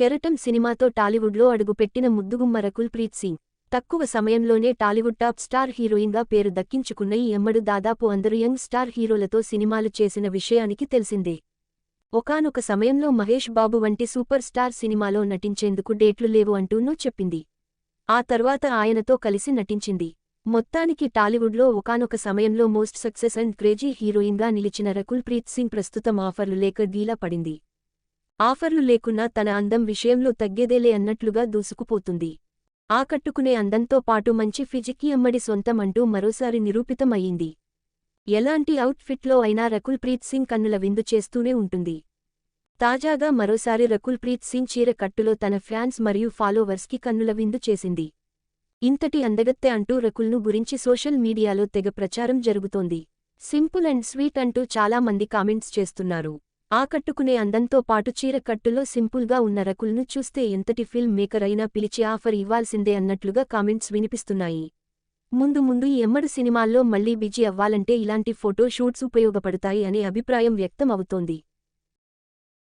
కెరటం సినిమాతో టాలీవుడ్లో అడుగుపెట్టిన ముద్దుగుమ్మ రకుల్ ప్రీత్ సింగ్ తక్కువ సమయంలోనే టాలీవుడ్ టాప్ స్టార్ హీరోయిన్గా పేరు దక్కించుకున్న ఈ అమ్మడు దాదాపు అందరు యంగ్ స్టార్ హీరోలతో సినిమాలు చేసిన విషయానికి తెలిసిందే. ఒకానొక సమయంలో మహేష్ బాబు వంటి సూపర్ స్టార్ సినిమాలో నటించేందుకు డేట్లు లేవు అంటూనూ చెప్పింది. ఆ తర్వాత ఆయనతో కలిసి నటించింది. మొత్తానికి టాలీవుడ్లో ఒకానొక సమయంలో మోస్ట్ సక్సెస్ అండ్ క్రేజీ హీరోయిన్గా నిలిచిన రకుల్ ప్రీత్ సింగ్ ప్రస్తుతం ఆఫర్లు లేక డీలా పడింది. ఆఫర్లు లేకున్నా తన అందం విషయంలో తగ్గేదేలే అన్నట్లుగా దూసుకుపోతుంది. ఆకట్టుకునే అందంతో పాటు మంచి ఫిజిక్ ఈ అమ్మడి సొంతం అంటూ మరోసారి నిరూపితం అయ్యింది. ఎలాంటి అవుట్ ఫిట్లో అయినా రకుల్ ప్రీత్ సింగ్ కన్నుల విందు చేస్తూనే ఉంటుంది. తాజాగా మరోసారి రకుల్ ప్రీత్ సింగ్ చీర కట్టులో తన ఫ్యాన్స్ మరియు ఫాలోవర్స్కి కన్నుల విందు చేసింది. ఇంతటి అందగత్తె అంటూ రకుల్ను గురించి సోషల్ మీడియాలో తెగ ప్రచారం జరుగుతోంది. సింపుల్ అండ్ స్వీట్ అంటూ చాలా మంది కామెంట్స్ చేస్తున్నారు. ఆకట్టుకునే అందంతో పాటు చీర కట్టులో సింపుల్గా ఉన్న రకుల్ను చూస్తే ఎంతటి ఫిల్మ్ మేకర్ అయినా పిలిచి ఆఫర్ ఇవ్వాల్సిందే అన్నట్లుగా కామెంట్స్ వినిపిస్తున్నాయి. ముందు ఈ ఎమ్మడు సినిమాల్లో మళ్లీ బిజీ అవ్వాలంటే ఇలాంటి ఫోటో షూట్స్ ఉపయోగపడతాయి అనే అభిప్రాయం వ్యక్తం అవుతోంది.